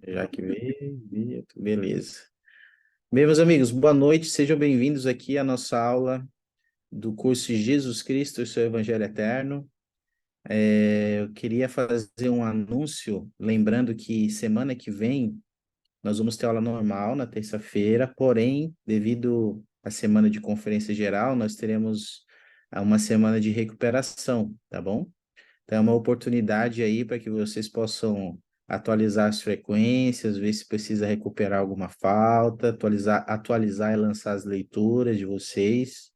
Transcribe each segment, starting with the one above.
Já que veio, beleza. Bem, meus amigos, boa noite, sejam bem-vindos aqui à nossa aula do curso Jesus Cristo e seu Evangelho Eterno. Eu queria fazer um anúncio, lembrando que semana que vem nós vamos ter aula normal na terça-feira, porém, devido à semana de conferência geral, nós teremos uma semana de recuperação, tá bom? Então, é uma oportunidade aí para que vocês possam atualizar as frequências, ver se precisa recuperar alguma falta, atualizar e lançar as leituras de vocês,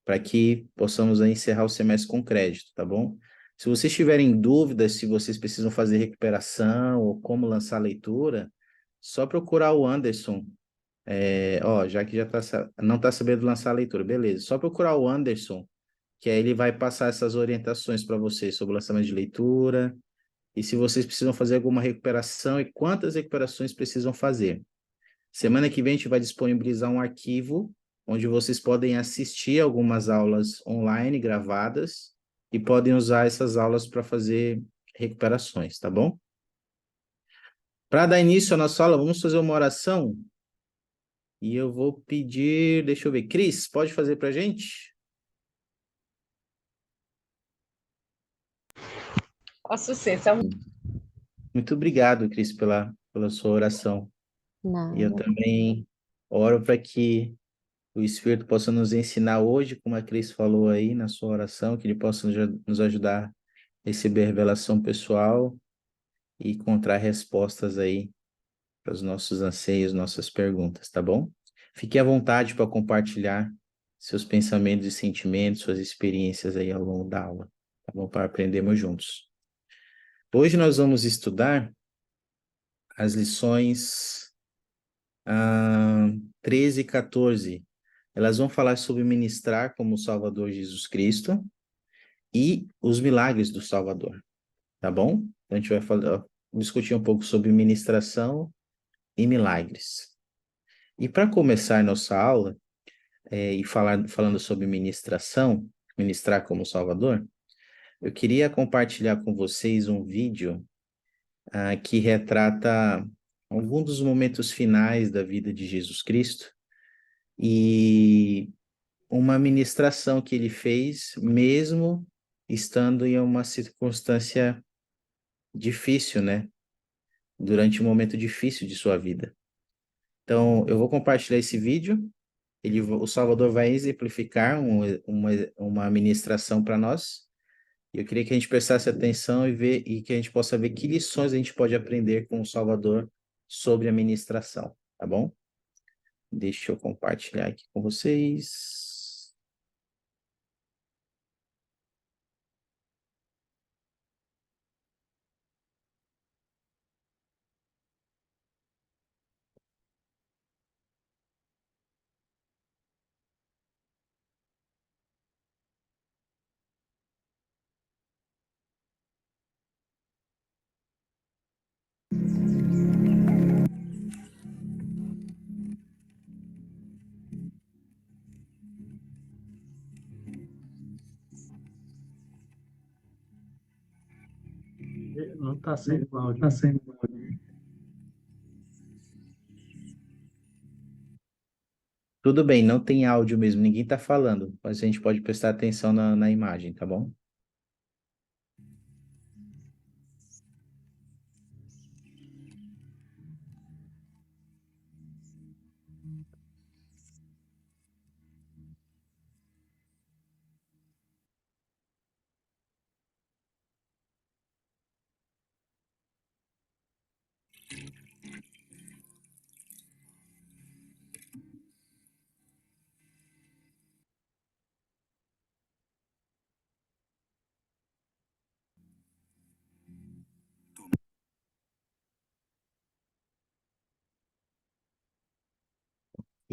para que possamos aí encerrar o semestre com crédito, tá bom? Se vocês tiverem dúvidas se vocês precisam fazer recuperação ou como lançar a leitura, só procurar o Anderson. Já que não está sabendo lançar a leitura, beleza. Só procurar o Anderson, que aí ele vai passar essas orientações para vocês sobre o lançamento de leitura e se vocês precisam fazer alguma recuperação e quantas recuperações precisam fazer. Semana que vem a gente vai disponibilizar um arquivo onde vocês podem assistir algumas aulas online gravadas e podem usar essas aulas para fazer recuperações, tá bom? Para dar início à nossa aula, vamos fazer uma oração e eu vou pedir, deixa eu ver, Cris, pode fazer para a gente? Posso ser, só Muito obrigado, Cris, pela sua oração. E eu nada. também oro para que o Espírito possa nos ensinar hoje, como a Cris falou aí na sua oração, que ele possa nos ajudar a receber revelação pessoal e encontrar respostas aí para os nossos anseios, nossas perguntas, tá bom? Fique à vontade para compartilhar seus pensamentos e sentimentos, suas experiências aí ao longo da aula, tá bom? Para aprendermos juntos. Hoje nós vamos estudar as lições 13 e 14. Elas vão falar sobre ministrar como Salvador Jesus Cristo e os milagres do Salvador, tá bom? Então, a gente vai discutir um pouco sobre ministração e milagres. E para começar nossa aula, falando sobre ministração, ministrar como Salvador, eu queria compartilhar com vocês um vídeo que retrata alguns dos momentos finais da vida de Jesus Cristo e uma ministração que ele fez, mesmo estando em uma circunstância difícil, né? Durante um momento difícil de sua vida. Então, eu vou compartilhar esse vídeo. O Salvador vai exemplificar uma ministração para nós. E eu queria que a gente prestasse atenção e que a gente possa ver que lições a gente pode aprender com o Salvador sobre a ministração, tá bom? Deixa eu compartilhar aqui com vocês. Não está sendo áudio. Está sendo áudio. Tudo bem, não tem áudio mesmo, ninguém está falando, mas a gente pode prestar atenção na imagem, tá bom?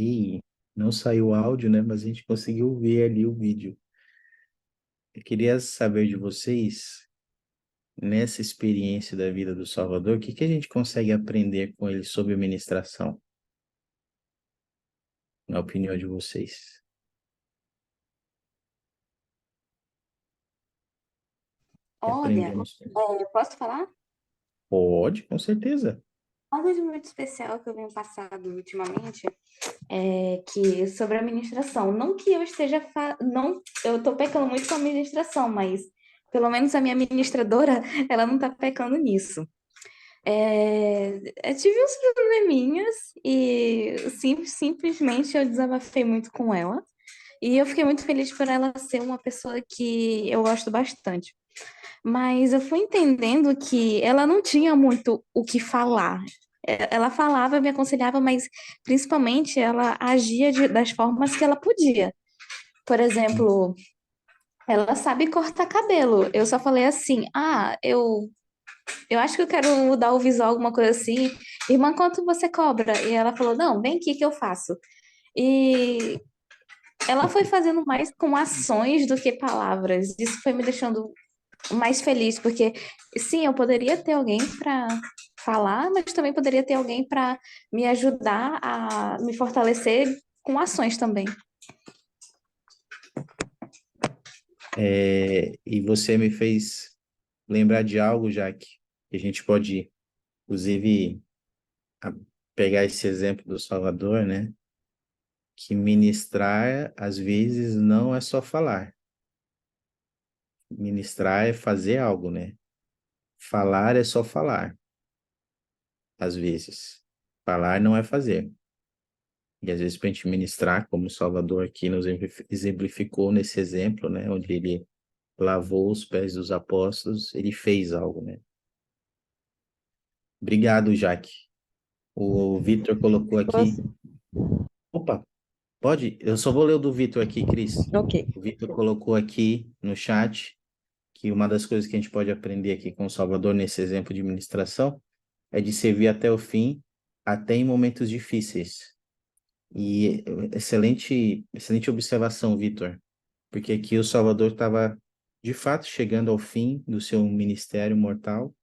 E não saiu o áudio, né? Mas a gente conseguiu ver ali o vídeo. Eu queria saber de vocês, nessa experiência da vida do Salvador, o que que a gente consegue aprender com ele sobre ministração, na opinião de vocês? Que Olha, aprendemos? posso falar? Pode, com certeza. Algo de muito especial que eu venho passado ultimamente é que sobre a administração, não que eu esteja não, eu tô pecando muito com a administração, mas pelo menos a minha administradora, ela não tá pecando nisso. Eu tive uns probleminhas e simplesmente eu desabafei muito com ela. E eu fiquei muito feliz por ela ser uma pessoa que eu gosto bastante. Mas eu fui entendendo que ela não tinha muito o que falar. Ela falava, me aconselhava, mas principalmente ela agia das formas que ela podia. Por exemplo, ela sabe cortar cabelo. Eu só falei assim: eu acho que eu quero mudar o visual, alguma coisa assim. Irmã, quanto você cobra? E ela falou: não, vem aqui que eu faço. E ela foi fazendo mais com ações do que palavras. Isso foi me deixando mais feliz, porque sim, eu poderia ter alguém para falar, mas também poderia ter alguém para me ajudar a me fortalecer com ações também. E você me fez lembrar de algo, Jaque, que a gente pode, inclusive, a- pegar esse exemplo do Salvador, né? Que ministrar, às vezes, não é só falar. Ministrar é fazer algo, né? Falar é só falar, às vezes. Falar não é fazer. E às vezes, para a gente ministrar, como o Salvador aqui nos exemplificou nesse exemplo, né? Onde ele lavou os pés dos apóstolos, ele fez algo, né? Obrigado, Jaque. O Vitor colocou aqui. Você- Opa, pode? Eu só vou ler o do Vitor aqui, Cris. Ok. O Vitor colocou aqui no chat que uma das coisas que a gente pode aprender aqui com o Salvador nesse exemplo de ministração é de servir até o fim, até em momentos difíceis. E excelente observação, Vitor, porque aqui o Salvador estava de fato chegando ao fim do seu ministério mortal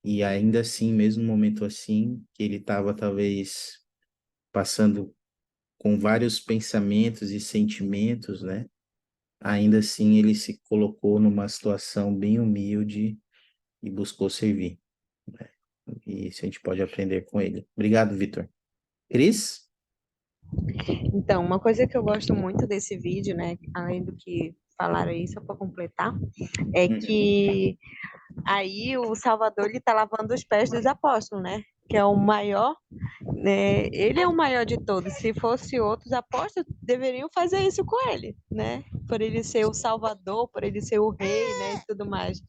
e ainda assim, mesmo no momento assim, que ele estava talvez passando com vários pensamentos e sentimentos, né? Ainda assim, ele se colocou numa situação bem humilde e buscou servir, né? E isso a gente pode aprender com ele. Obrigado, Vitor. Cris? Então, uma coisa que eu gosto muito desse vídeo, né, além do que falaram aí, só para completar, é Uhum. que aí o Salvador ele tá lavando os pés dos apóstolos, né? Que é o maior, né? Ele é o maior de todos. Se fosse outros apóstolos, deveriam fazer isso com ele, né? Por ele ser o Salvador, por ele ser o rei, né? E tudo mais.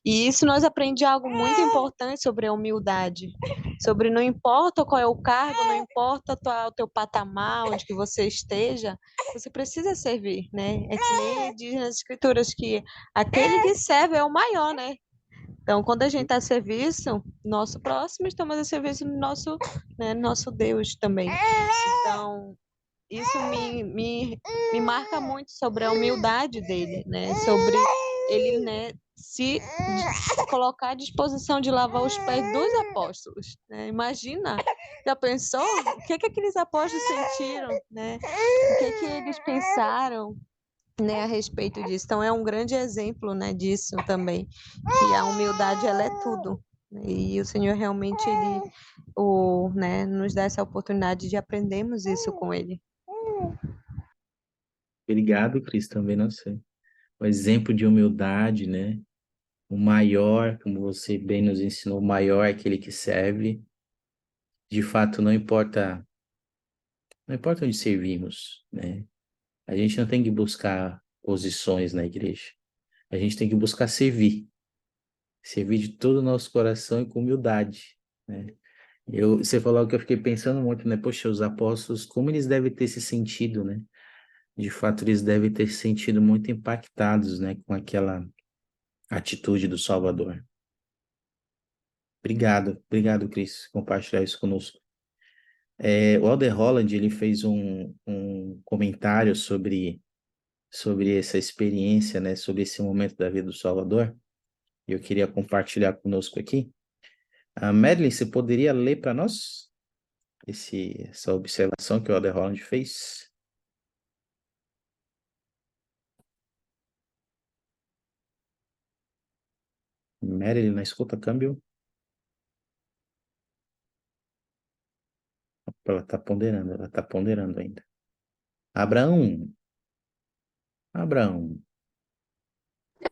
E isso nós aprendemos algo muito importante sobre a humildade, sobre não importa qual é o cargo, não importa o teu patamar, onde que você esteja, você precisa servir, né? É que nem diz nas escrituras que aquele que serve é o maior, né? Então, quando a gente está a serviço, nosso próximo, estamos a serviço do nosso, né, nosso Deus também. Então, isso me marca muito sobre a humildade dele, né? Sobre ele, né, se colocar à disposição de lavar os pés dos apóstolos, né? Imagina, já pensou? O que aqueles apóstolos sentiram, né? O que eles pensaram, né, a respeito disso? Então é um grande exemplo, né, disso também, que a humildade ela é tudo. E o Senhor realmente né, nos dá essa oportunidade de aprendermos isso com ele. Obrigado, Cris, também não sei. O exemplo de humildade, né? O maior, como você bem nos ensinou, o maior é aquele que serve. De fato, não importa onde servimos, né? A gente não tem que buscar posições na igreja. A gente tem que buscar servir de todo o nosso coração e com humildade, né? Você falou que eu fiquei pensando muito, né? Poxa, os apóstolos, como eles devem ter se sentido, né? De fato, eles devem ter se sentido muito impactados, né? Com aquela atitude do Salvador. Obrigado, Cris, por compartilhar isso conosco. O Alder Holland, ele fez um comentário sobre essa experiência, né? Sobre esse momento da vida do Salvador. E eu queria compartilhar conosco aqui. A Madeline, você poderia ler para nós essa observação que o Alder Holland fez? Madeline, na escuta, câmbio? ela está ponderando ainda. Abraão, Abraão,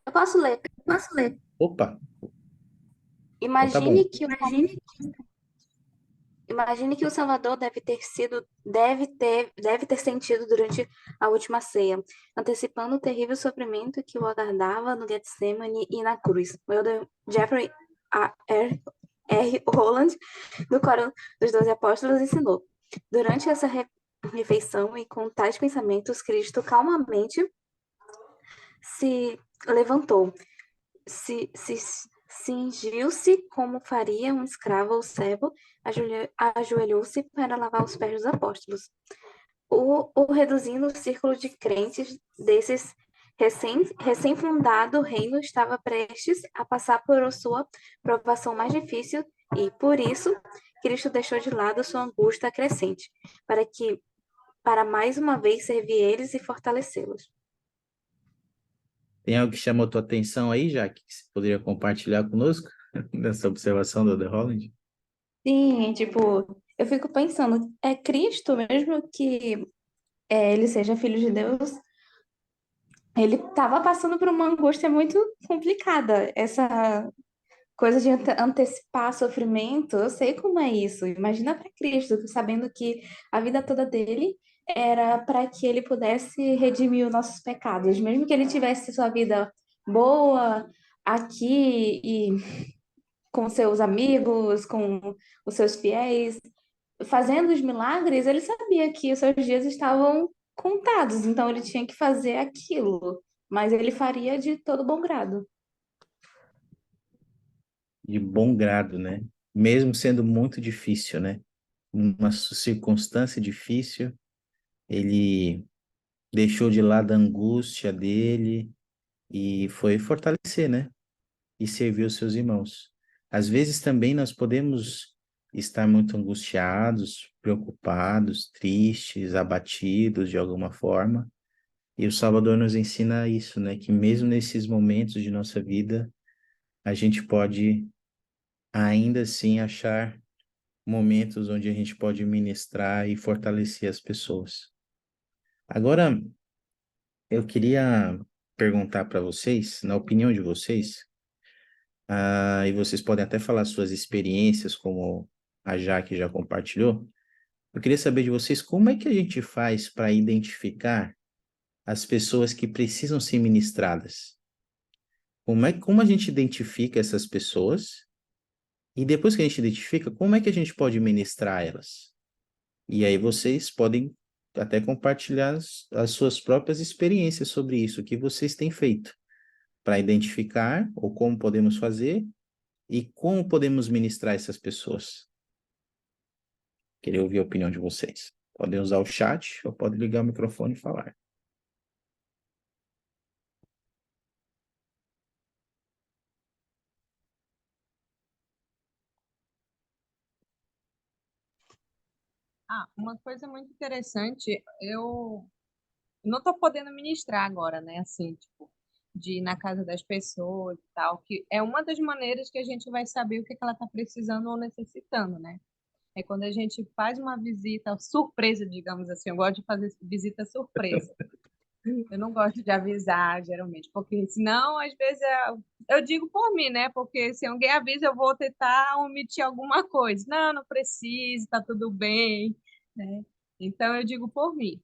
Eu posso ler. opa, então tá bom. Imagine que o Imagine que o Salvador deve ter sentido durante a última ceia, antecipando o terrível sofrimento que o aguardava no Getsemane e na cruz. Jeffrey R. Holland, do Coro dos Doze Apóstolos, ensinou. Durante essa refeição e com tais pensamentos, Cristo calmamente se levantou, se cingiu-se como faria um escravo ou servo, ajoelhou-se para lavar os pés dos apóstolos. Reduzindo o círculo de crentes desses recém-fundado reino estava prestes a passar por sua provação mais difícil e, por isso, Cristo deixou de lado sua angústia crescente, para mais uma vez servir eles e fortalecê-los. Tem algo que chamou tua atenção aí, Jaque, que você poderia compartilhar conosco nessa observação do The Holland? Sim, tipo, eu fico pensando, é Cristo, mesmo que ele seja filho de Deus, ele estava passando por uma angústia muito complicada. Essa coisa de antecipar sofrimento, eu sei como é isso. Imagina para Cristo, sabendo que a vida toda dele era para que ele pudesse redimir os nossos pecados, mesmo que ele tivesse sua vida boa aqui e com seus amigos, com os seus fiéis, fazendo os milagres, ele sabia que os seus dias estavam contados, então ele tinha que fazer aquilo, mas ele faria de todo bom grado. De bom grado, né? Mesmo sendo muito difícil, né? Uma circunstância difícil, ele deixou de lado a angústia dele e foi fortalecer, né? E servir os seus irmãos. Às vezes também nós podemos estar muito angustiados, preocupados, tristes, abatidos de alguma forma. E o Salvador nos ensina isso, né? Que mesmo nesses momentos de nossa vida, a gente pode ainda assim achar momentos onde a gente pode ministrar e fortalecer as pessoas. Agora, eu queria perguntar para vocês, na opinião de vocês, e vocês podem até falar suas experiências, como a Jaque já compartilhou. Eu queria saber de vocês como é que a gente faz para identificar as pessoas que precisam ser ministradas? Como a gente identifica essas pessoas? E depois que a gente identifica, como é que a gente pode ministrar elas? E aí vocês podem até compartilhar as suas próprias experiências sobre isso, o que vocês têm feito para identificar ou como podemos fazer e como podemos ministrar essas pessoas. Queria ouvir a opinião de vocês. Podem usar o chat ou podem ligar o microfone e falar. Uma coisa muito interessante, eu não estou podendo ministrar agora, né? Assim, tipo, de ir na casa das pessoas e tal, que é uma das maneiras que a gente vai saber o que que ela está precisando ou necessitando, né? É quando a gente faz uma visita surpresa, digamos assim. Eu gosto de fazer visita surpresa. Eu não gosto de avisar, geralmente, porque senão, às vezes, eu digo por mim, né? Porque se alguém avisa, eu vou tentar omitir alguma coisa. Não, não precisa, tá tudo bem, né? Então, eu digo por mim.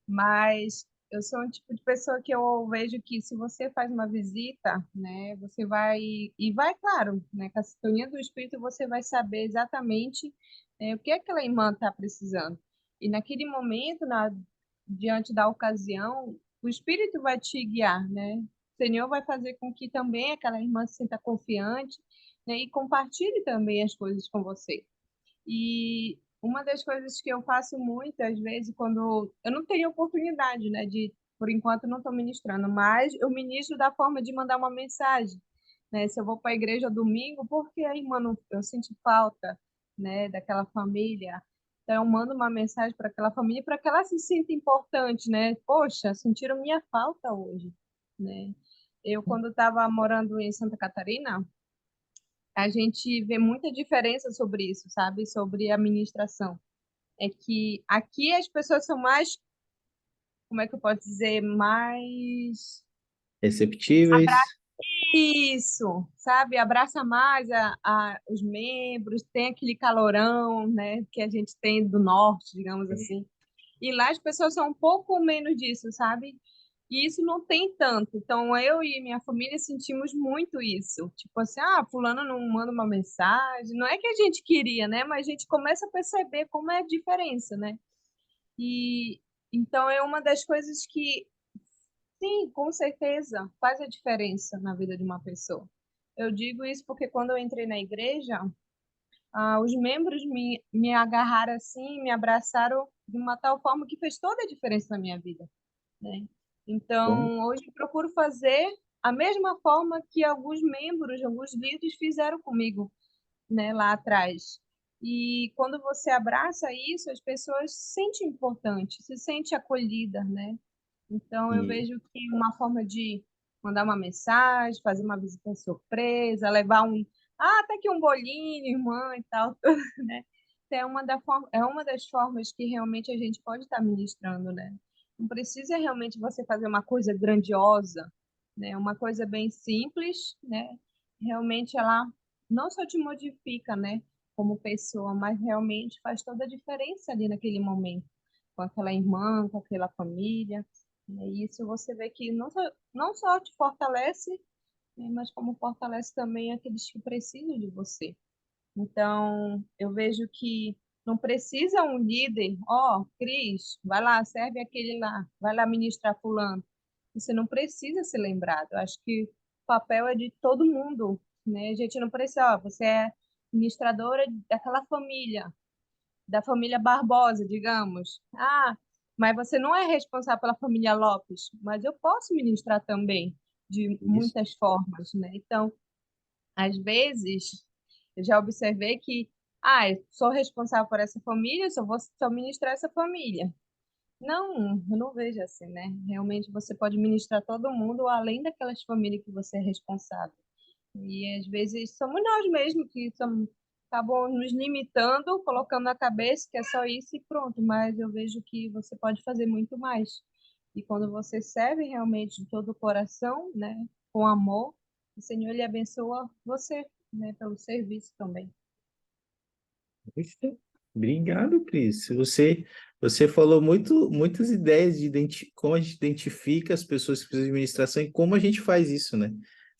Mas eu sou um tipo de pessoa que eu vejo que se você faz uma visita, né, você vai e vai, claro, né, com a sintonia do espírito, você vai saber exatamente o que aquela irmã está precisando. E naquele momento, diante da ocasião, o espírito vai te guiar, né? O Senhor vai fazer com que também aquela irmã se sinta confiante, né, e compartilhe também as coisas com você. E uma das coisas que eu faço muitas vezes, quando eu não tenho oportunidade, né, de, por enquanto, não estou ministrando, mas eu ministro da forma de mandar uma mensagem, né? Se eu vou para a igreja domingo, porque aí, mano, eu senti falta, né, daquela família. Então, eu mando uma mensagem para aquela família para que ela se sinta importante, né? Poxa, sentiram minha falta hoje, né? Eu, quando estava morando em Santa Catarina, a gente vê muita diferença sobre isso, sabe? Sobre a administração. é que aqui as pessoas são mais, como é que eu posso dizer, mais Receptíveis? isso, sabe? Abraça mais os membros, tem aquele calorão, né, que a gente tem do norte, digamos assim. E lá as pessoas são um pouco menos disso, sabe? E isso não tem tanto. Então eu e minha família sentimos muito isso. Tipo assim, fulano não manda uma mensagem. Não é que a gente queria, né? Mas a gente começa a perceber como é a diferença, né? E então é uma das coisas que, sim, com certeza, faz a diferença na vida de uma pessoa. Eu digo isso porque quando eu entrei na igreja, os membros me agarraram assim, me abraçaram de uma tal forma que fez toda a diferença na minha vida, né? Bom, Então, hoje eu procuro fazer a mesma forma que alguns membros, alguns líderes fizeram comigo, né, lá atrás. E quando você abraça isso, as pessoas se sentem importantes, se sentem acolhidas, né? Então, eu e vejo que uma forma de mandar uma mensagem, fazer uma visita surpresa, levar até aqui um bolinho, irmã e tal, né? É é uma das formas que realmente a gente pode estar ministrando, né? Não precisa realmente você fazer uma coisa grandiosa, né? Uma coisa bem simples, né? Realmente ela não só te modifica, né? Como pessoa, mas realmente faz toda a diferença ali naquele momento, com aquela irmã, com aquela família. E isso você vê que não só te fortalece, né, mas como fortalece também aqueles que precisam de você. Então, eu vejo que não precisa um líder, Cris, vai lá, serve aquele lá, vai lá ministrar fulano. Você não precisa ser lembrado. Eu acho que o papel é de todo mundo, né? A gente não precisa, você é administradora daquela família, da família Barbosa, digamos. Mas você não é responsável pela família Lopes, mas eu posso ministrar também de isso. muitas formas, né? Então, às vezes, eu já observei que, eu sou responsável por essa família, só vou só ministrar essa família. Não, eu não vejo assim, né? Realmente você pode ministrar todo mundo, além daquelas famílias que você é responsável. E às vezes somos nós mesmos que acabam nos limitando, colocando na cabeça que é só isso e pronto. Mas eu vejo que você pode fazer muito mais. E quando você serve realmente de todo o coração, né, com amor, o Senhor lhe abençoa você, né, pelo serviço também. Poxa, obrigado, Cris. Você falou muitas ideias de como a gente identifica as pessoas que precisam de administração e como a gente faz isso, né?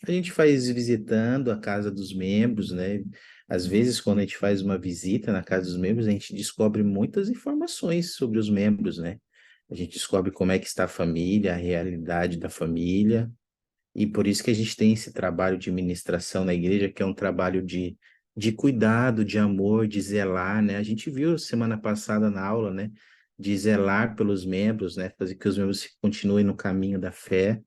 A gente faz visitando a casa dos membros, né? Às vezes, quando a gente faz uma visita na casa dos membros, a gente descobre muitas informações sobre os membros, né? A gente descobre como é que está a família, a realidade da família, e por isso que a gente tem esse trabalho de ministração na igreja, que é um trabalho de cuidado, de amor, de zelar, né? A gente viu semana passada na aula, né? De zelar pelos membros, né? Fazer que os membros continuem no caminho da fé.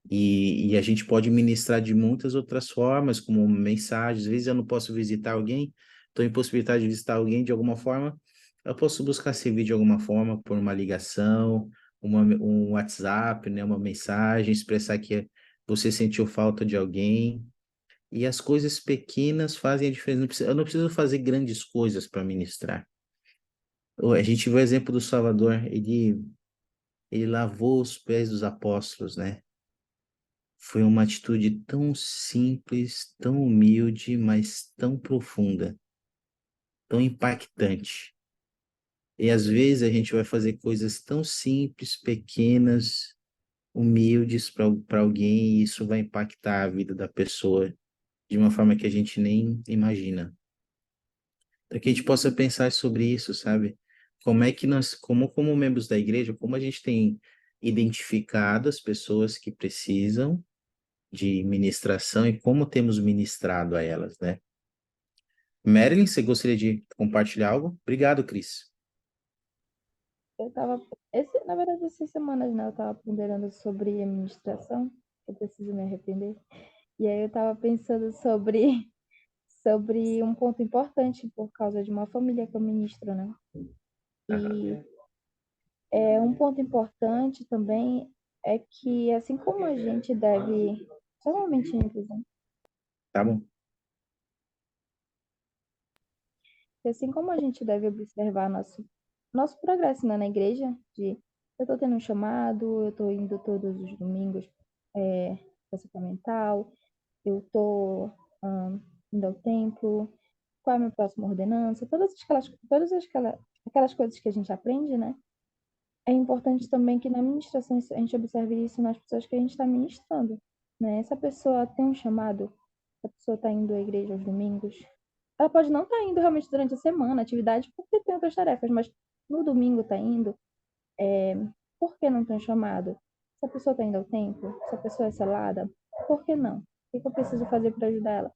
E a gente pode ministrar de muitas outras formas, como mensagens. Às vezes eu não posso visitar alguém, estou impossibilitado de visitar alguém de alguma forma. Eu posso buscar servir de alguma forma por uma ligação, um WhatsApp, né? Uma mensagem, expressar que você sentiu falta de alguém. E as coisas pequenas fazem a diferença. Eu não preciso fazer grandes coisas para ministrar. A gente vê o exemplo do Salvador, ele lavou os pés dos apóstolos, né? Foi uma atitude tão simples, tão humilde, mas tão profunda, tão impactante. E às vezes a gente vai fazer coisas tão simples, pequenas, humildes para alguém, e isso vai impactar a vida da pessoa de uma forma que a gente nem imagina. Para que a gente possa pensar sobre isso, sabe? Como é que nós, como membros da igreja, como a gente tem identificado as pessoas que precisam de ministração e como temos ministrado a elas, né? Marilyn, você gostaria de compartilhar algo? Obrigado, Cris. Eu tava, na verdade, essas semanas, né, eu tava ponderando sobre administração, eu preciso me arrepender. E aí eu tava pensando sobre um ponto importante por causa de uma família que eu ministro, né? E um ponto importante também é que, assim como a gente deve. Só um momentinho, por exemplo. Tá bom. E assim como a gente deve observar nosso progresso, né, na igreja, de eu estou tendo um chamado, eu estou indo todos os domingos para sacramental, eu estou indo ao templo, qual é a minha próxima ordenança, aquelas coisas que a gente aprende, né? É importante também que na ministração a gente observe isso nas pessoas que a gente está ministrando, né? Essa pessoa tem um chamado, essa pessoa está indo à igreja aos domingos, ela pode não estar indo realmente durante a semana, atividade, porque tem outras tarefas, mas no domingo está indo, por que não tem um chamado? Se a pessoa está indo ao templo, se a pessoa é selada, por que não? O que eu preciso fazer para ajudar ela?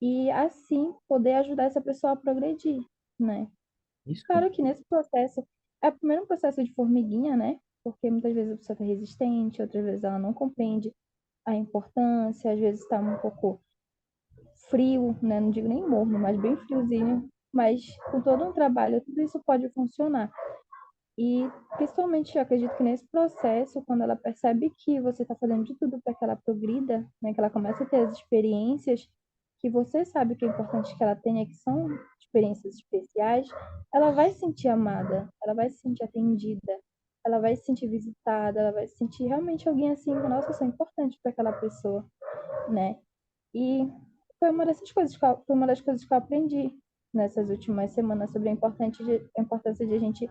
E assim poder ajudar essa pessoa a progredir, né? Isso. Claro que nesse processo, é primeiro um processo de formiguinha, né? Porque muitas vezes a pessoa está resistente, outras vezes ela não compreende a importância, às vezes está um pouco frio, né? Não digo nem morno, mas bem friozinho. Mas com todo um trabalho, tudo isso pode funcionar. E principalmente eu acredito que nesse processo, quando ela percebe que você está fazendo de tudo para que ela progrida, né? Que ela comece a ter as experiências que você sabe que é importante que ela tenha, que são experiências especiais, ela vai se sentir amada, ela vai se sentir atendida, ela vai se sentir visitada, ela vai se sentir realmente alguém assim, nossa, eu sou importante para aquela pessoa, né? E foi uma das coisas que eu aprendi nessas últimas semanas sobre a importância de a gente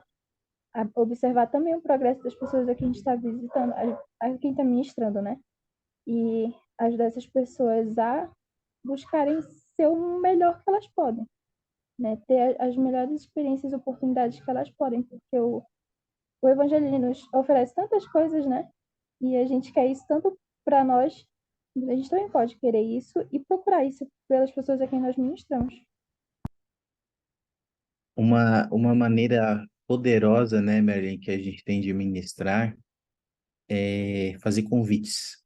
observar também o progresso das pessoas a quem a gente está visitando, a quem está ministrando, né? E ajudar essas pessoas a buscarem ser o melhor que elas podem, né? Ter as melhores experiências e oportunidades que elas podem, porque o Evangelho nos oferece tantas coisas, né? E a gente quer isso tanto para nós, a gente também pode querer isso e procurar isso pelas pessoas a quem nós ministramos. Uma maneira poderosa, né, Marilyn, que a gente tem de ministrar é fazer convites.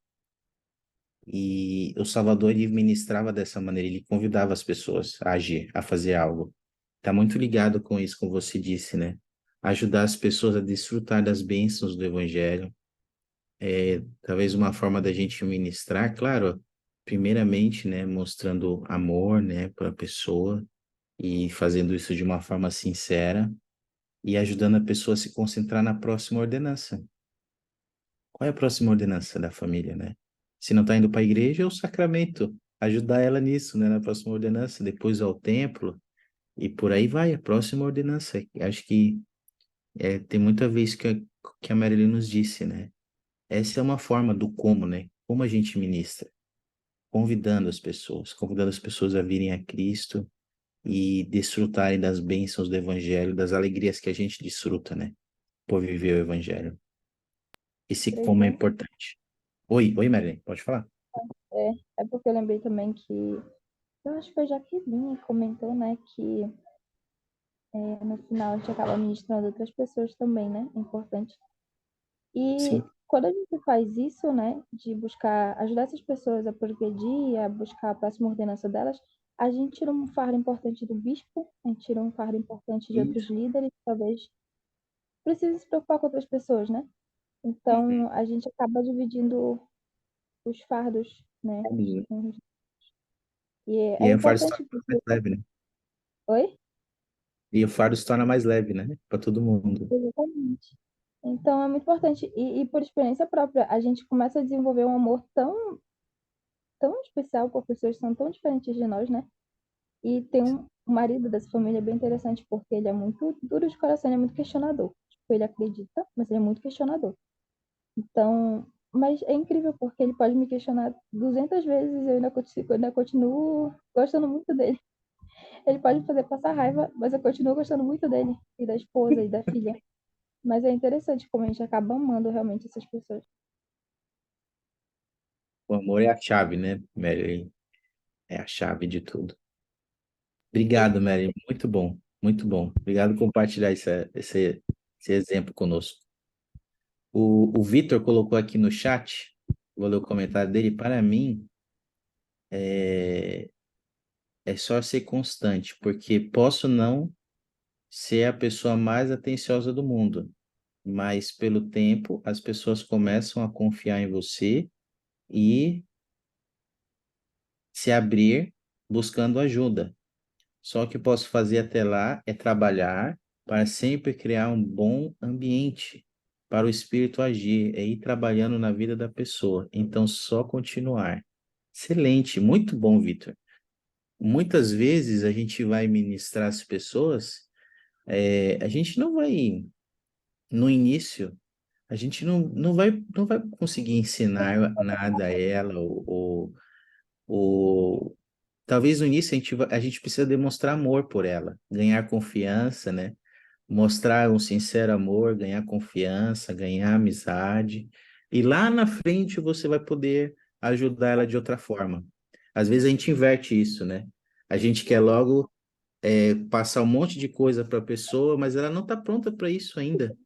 E o Salvador, ele ministrava dessa maneira, ele convidava as pessoas a agir, a fazer algo. Está muito ligado com isso, como você disse, né? Ajudar as pessoas a desfrutar das bênçãos do Evangelho. Talvez uma forma da gente ministrar, claro, primeiramente, né, mostrando amor, né, para a pessoa e fazendo isso de uma forma sincera e ajudando a pessoa a se concentrar na próxima ordenança. Qual é a próxima ordenança da família, né? Se não está indo para a igreja, é o sacramento. Ajudar ela nisso, né? Na próxima ordenança, depois ao templo, e por aí vai, a próxima ordenança. Acho que tem muita vez que a Marilyn nos disse, né? Essa é uma forma do como, né? Como a gente ministra, convidando as pessoas a virem a Cristo e desfrutarem das bênçãos do Evangelho, das alegrias que a gente desfruta, né? Por viver o Evangelho. Esse como é Interessante. importante. Oi, Marilyn, pode falar? É porque eu lembrei também que eu acho que foi a Jaqueline que comentou, né, que no final a gente acaba ministrando outras pessoas também, né? É importante. E Sim. quando a gente faz isso, né, de buscar ajudar essas pessoas a progredir, a buscar a próxima ordenança delas, a gente tira um fardo importante do bispo, a gente tira um fardo importante de outros Isso. líderes, talvez precise se preocupar com outras pessoas, né? Uhum. Então a gente acaba dividindo os fardos, né? Óbvio. E E é aí o fardo se torna importante mais porque... leve, né? Oi? E o fardo se torna mais leve, né? Para todo mundo. Exatamente. Então é muito importante. E por experiência própria, a gente começa a desenvolver um amor tão especial por pessoas que são tão diferentes de nós, né? E tem um marido dessa família bem interessante, porque ele é muito duro de coração, ele é muito questionador. Tipo, ele acredita, mas ele é muito questionador. Então, mas é incrível porque ele pode me questionar 200 vezes e eu ainda continuo gostando muito dele. Ele pode me fazer passar raiva, mas eu continuo gostando muito dele e da esposa e da filha. Mas é interessante como a gente acaba amando realmente essas pessoas. O amor é a chave, né, Mary? É a chave de tudo. Obrigado, Mary. Muito bom. Muito bom. Obrigado por compartilhar esse exemplo conosco. O Vitor colocou aqui no chat, vou ler o comentário dele. Para mim, é, é só ser constante, porque posso não ser a pessoa mais atenciosa do mundo, mas pelo tempo as pessoas começam a confiar em você e se abrir buscando ajuda. Só o que eu posso fazer até lá é trabalhar para sempre criar um bom ambiente para o Espírito agir, é ir trabalhando na vida da pessoa. Então, só continuar. Excelente, muito bom, Vitor. Muitas vezes a gente vai ministrar as pessoas, a gente não vai, no início, a gente não vai conseguir ensinar nada a ela, ou talvez no início a gente precisa demonstrar amor por ela, ganhar confiança, né? Mostrar um sincero amor, ganhar confiança, ganhar amizade. E lá na frente você vai poder ajudar ela de outra forma. Às vezes a gente inverte isso, né? A gente quer logo passar um monte de coisa para a pessoa, mas ela não está pronta para isso ainda.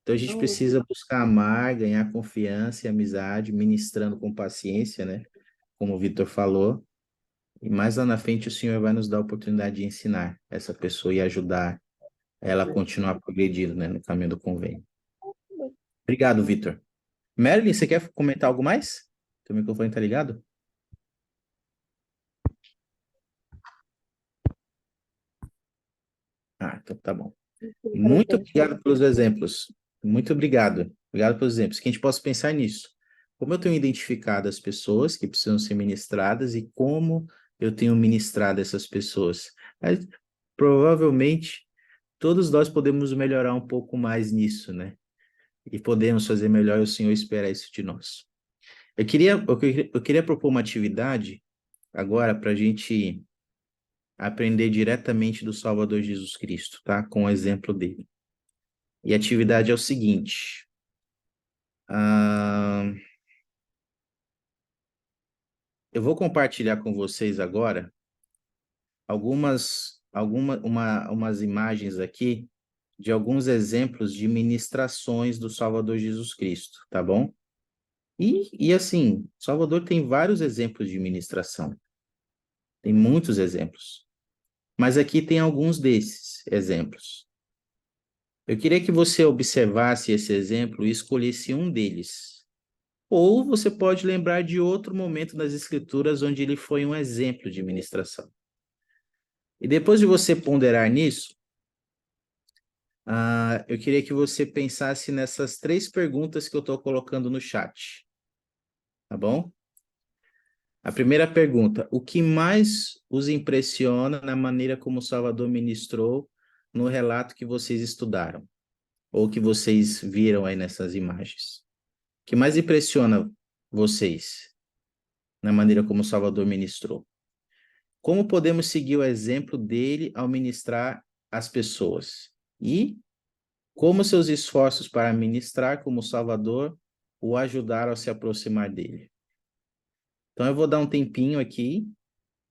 Então a gente precisa buscar amar, ganhar confiança e amizade, ministrando com paciência, né? Como o Vitor falou. E mais lá na frente o Senhor vai nos dar a oportunidade de ensinar essa pessoa e ajudar ela a continuar progredindo, né, no caminho do convênio. Obrigado, Vitor. Marilyn, você quer comentar algo mais? Teu microfone tá ligado? Ah, então tá bom. Muito obrigado pelos exemplos. Muito obrigado. Obrigado pelos exemplos. Que a gente possa pensar nisso. Como eu tenho identificado as pessoas que precisam ser ministradas e como eu tenho ministrado essas pessoas. Mas, provavelmente, todos nós podemos melhorar um pouco mais nisso, né? E podemos fazer melhor e o Senhor espera isso de nós. Eu queria propor uma atividade agora para a gente aprender diretamente do Salvador Jesus Cristo, tá? Com o exemplo dele. E a atividade é o seguinte. Eu vou compartilhar com vocês agora umas imagens aqui de alguns exemplos de ministrações do Salvador Jesus Cristo, tá bom? E assim, Salvador tem vários exemplos de ministração. Tem muitos exemplos. Mas aqui tem alguns desses exemplos. Eu queria que você observasse esse exemplo e escolhesse um deles. Ou você pode lembrar de outro momento nas Escrituras onde ele foi um exemplo de ministração. E depois de você ponderar nisso, eu queria que você pensasse nessas 3 perguntas que eu estou colocando no chat. Tá bom? A primeira pergunta: o que mais os impressiona na maneira como o Salvador ministrou no relato que vocês estudaram? Ou que vocês viram aí nessas imagens? O que mais impressiona vocês na maneira como o Salvador ministrou? Como podemos seguir o exemplo dele ao ministrar às pessoas? E como seus esforços para ministrar como Salvador o ajudaram a se aproximar dele? Então, eu vou dar um tempinho aqui.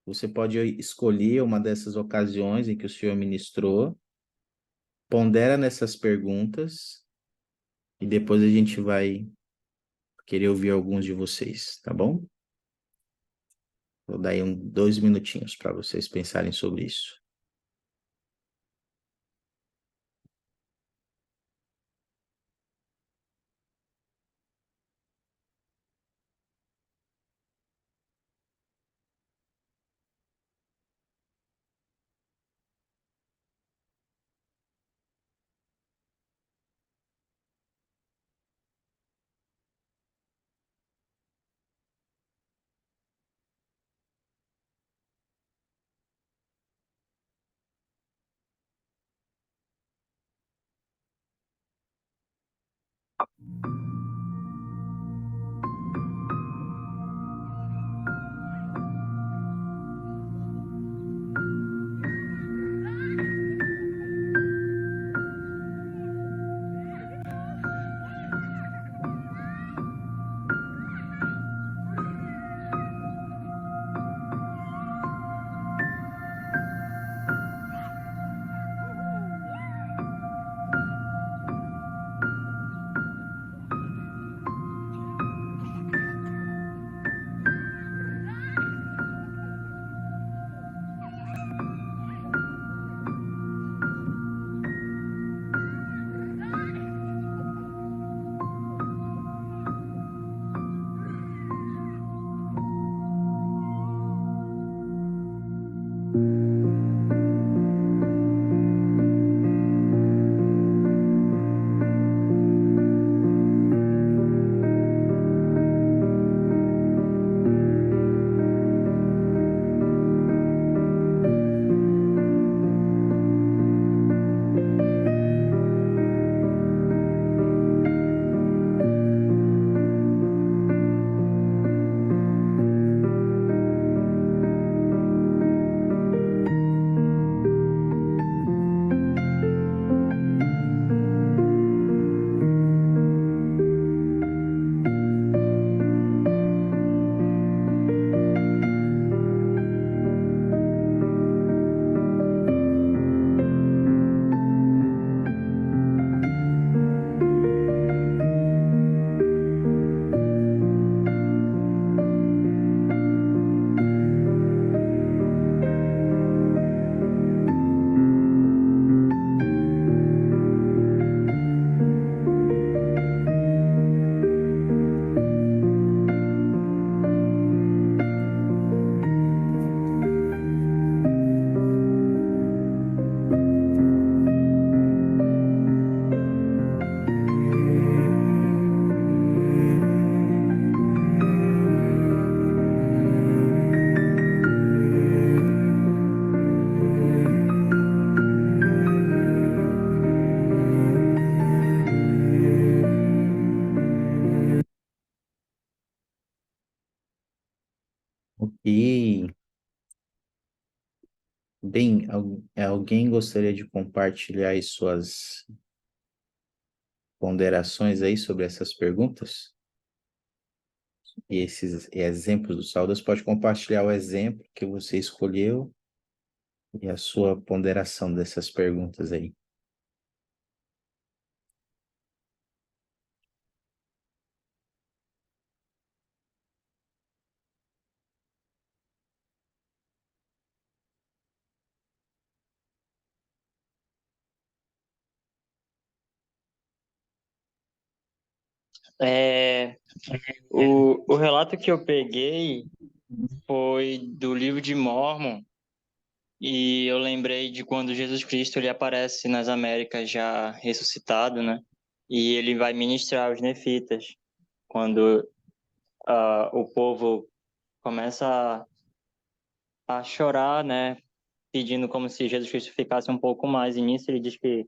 Você pode escolher uma dessas ocasiões em que o Senhor ministrou. Pondera nessas perguntas e depois a gente vai querer ouvir alguns de vocês, tá bom? Vou dar aí 2 minutinhos para vocês pensarem sobre isso. Bem, alguém gostaria de compartilhar aí suas ponderações aí sobre essas perguntas? E esses exemplos do Saudas, pode compartilhar o exemplo que você escolheu e a sua ponderação dessas perguntas aí. É, o relato que eu peguei foi do livro de Mórmon, e eu lembrei de quando Jesus Cristo ele aparece nas Américas já ressuscitado, né? E ele vai ministrar aos nefitas, quando o povo começa a chorar, né? Pedindo como se Jesus Cristo ficasse um pouco mais. E nisso ele diz que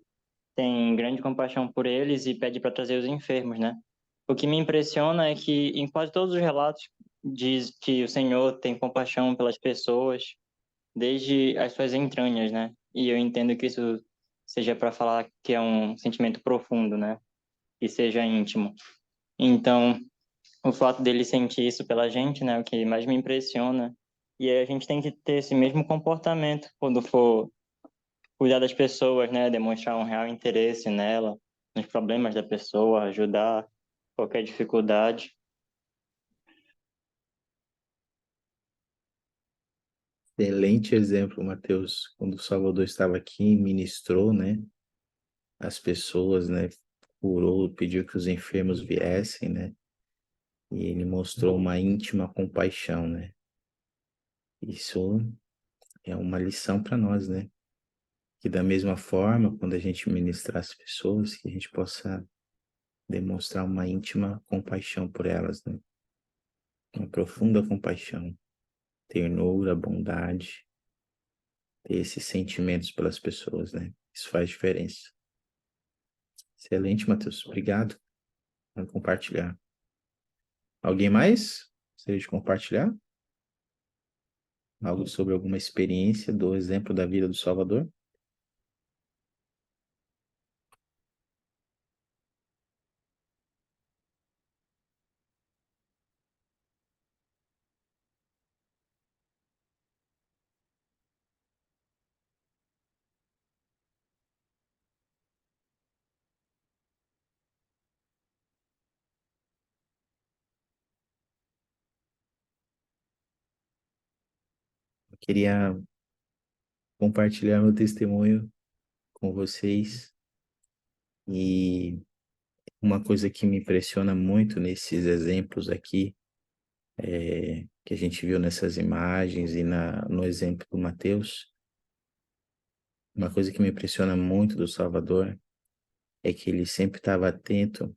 tem grande compaixão por eles e pede para trazer os enfermos, né? O que me impressiona é que em quase todos os relatos diz que o Senhor tem compaixão pelas pessoas desde as suas entranhas, né? E eu entendo que isso seja para falar que é um sentimento profundo, né? Que seja íntimo. Então, o fato dele sentir isso pela gente, né? É o que mais me impressiona. E aí a gente tem que ter esse mesmo comportamento quando for cuidar das pessoas, né? Demonstrar um real interesse nela, nos problemas da pessoa, ajudar qualquer dificuldade. Excelente exemplo, Mateus, quando o Salvador estava aqui, ministrou, né, as pessoas, né, curou, pediu que os enfermos viessem, né, e ele mostrou uma íntima compaixão, né. Isso é uma lição para nós, né, que da mesma forma, quando a gente ministrar as pessoas, que a gente possa demonstrar uma íntima compaixão por elas, né, uma profunda compaixão, ternura, bondade, ter esses sentimentos pelas pessoas, né, isso faz diferença. Excelente, Matheus. Obrigado por compartilhar. Alguém mais? Gostaria de compartilhar? Algo sobre alguma experiência do exemplo da vida do Salvador? Eu queria compartilhar meu testemunho com vocês e uma coisa que me impressiona muito nesses exemplos aqui, que a gente viu nessas imagens e no exemplo do Mateus, uma coisa que me impressiona muito do Salvador é que ele sempre estava atento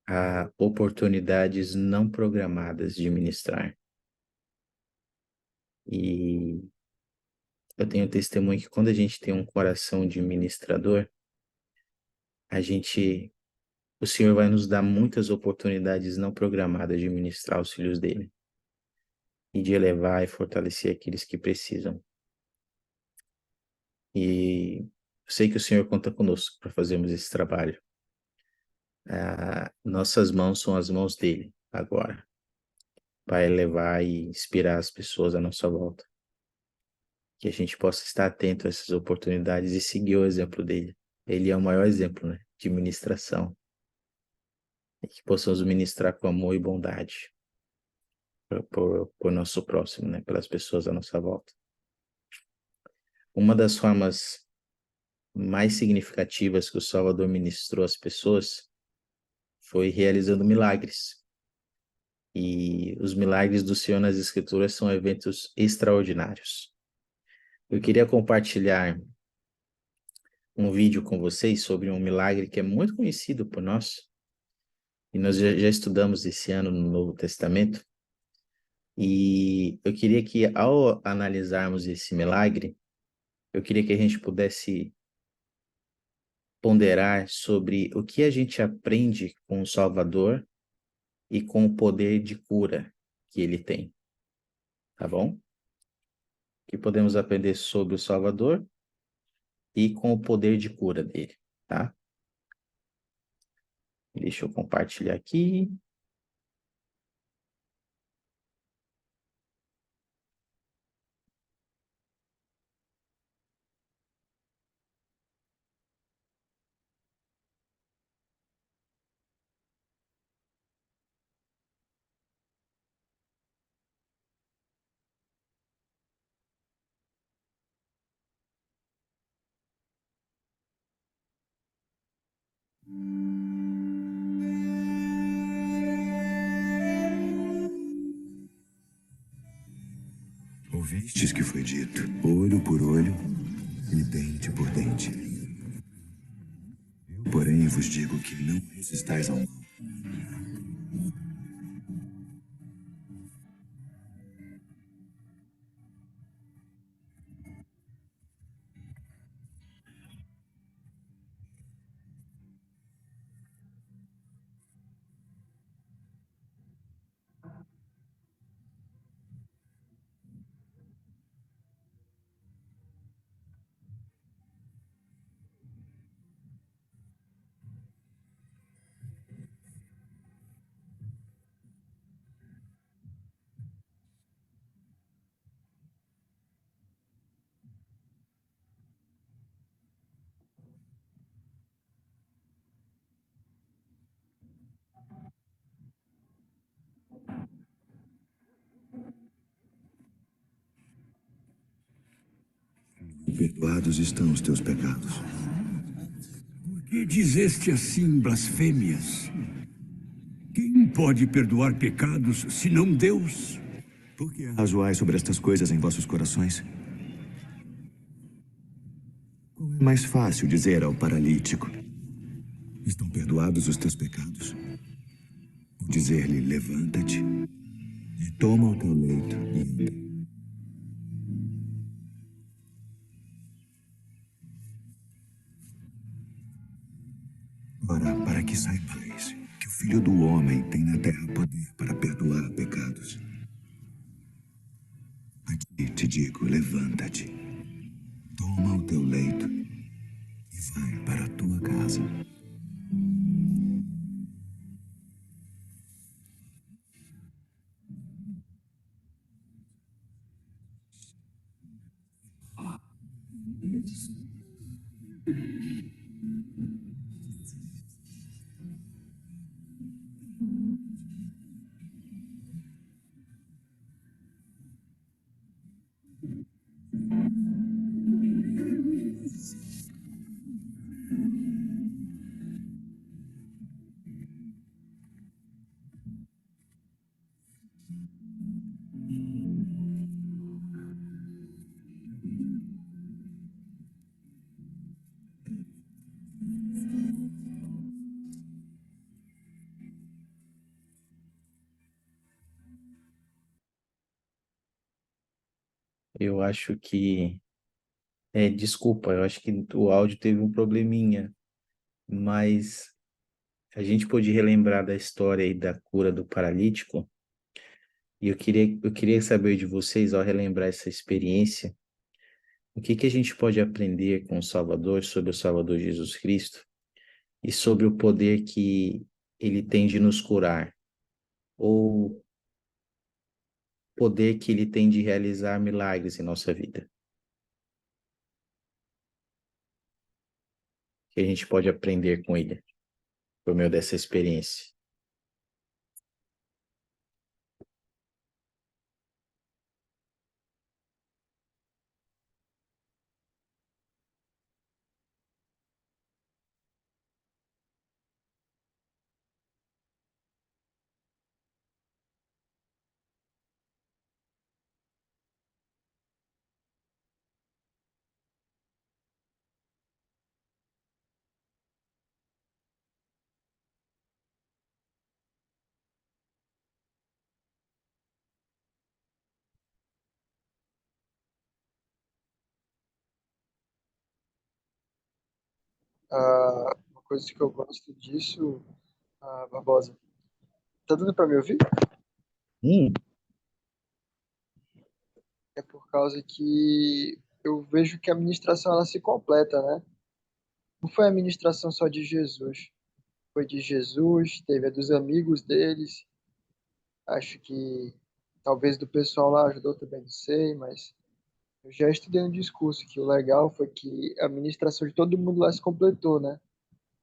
a oportunidades não programadas de ministrar. E eu tenho testemunho que quando a gente tem um coração de ministrador, o Senhor vai nos dar muitas oportunidades não programadas de ministrar os filhos dele e de elevar e fortalecer aqueles que precisam. E eu sei que o Senhor conta conosco para fazermos esse trabalho. Nossas mãos são as mãos dele agora, para elevar e inspirar as pessoas à nossa volta. Que a gente possa estar atento a essas oportunidades e seguir o exemplo dele. Ele é o maior exemplo, né, de ministração. E que possamos ministrar com amor e bondade por nosso próximo, né, pelas pessoas à nossa volta. Uma das formas mais significativas que o Salvador ministrou às pessoas foi realizando milagres. E os milagres do Senhor nas Escrituras são eventos extraordinários. Eu queria compartilhar um vídeo com vocês sobre um milagre que é muito conhecido por nós, e nós já estudamos esse ano no Novo Testamento, e eu queria que, ao analisarmos esse milagre, eu queria que a gente pudesse ponderar sobre o que a gente aprende com o Salvador e com o poder de cura que ele tem, tá bom? que podemos aprender sobre o Salvador e com o poder de cura dele, tá? Deixa eu compartilhar aqui. Ouvistes que foi dito, olho por olho e dente por dente. Porém, vos digo que não resistais ao mal. Perdoados estão os teus pecados. Por que dizeste assim blasfêmias? Quem pode perdoar pecados senão Deus? Por que razoais sobre estas coisas em vossos corações? Qual é mais fácil dizer ao paralítico: estão perdoados os teus pecados? Ou dizer-lhe: levanta-te e toma o teu leito e anda? Ora, para que saibais que o Filho do Homem tem na terra poder para perdoar pecados. A ti te digo: levanta-te, toma o teu leito e vai para a tua casa. Eu acho que... desculpa, eu acho que o áudio teve um probleminha, mas a gente pôde relembrar da história aí da cura do paralítico, e eu queria saber de vocês, ao relembrar essa experiência, o que que a gente pode aprender com o Salvador, sobre o Salvador Jesus Cristo, e sobre o poder que ele tem de nos curar, ou poder que ele tem de realizar milagres em nossa vida. Que a gente pode aprender com ele, por meio dessa experiência. Uma coisa que eu gosto disso, Barbosa. Tá dando para me ouvir? Hum, é por causa que eu vejo que a ministração ela se completa, né? Não foi a ministração só de Jesus, foi de Jesus, teve a dos amigos deles, acho que talvez do pessoal lá ajudou também, não sei, mas eu já estudei no discurso que o legal foi que a ministração de todo mundo lá se completou, né?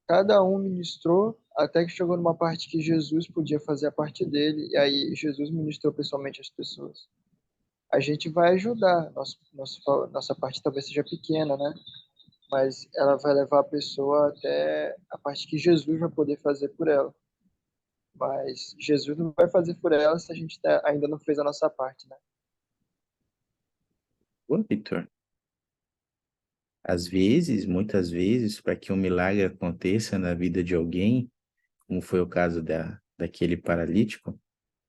Cada um ministrou até que chegou numa parte que Jesus podia fazer a parte dele, e aí Jesus ministrou pessoalmente as pessoas. A gente vai ajudar, nossa parte talvez seja pequena, né? Mas ela vai levar a pessoa até a parte que Jesus vai poder fazer por ela. Mas Jesus não vai fazer por ela se a gente ainda não fez a nossa parte, né? Ô, Vitor, às vezes, muitas vezes, para que um milagre aconteça na vida de alguém, como foi o caso daquele paralítico,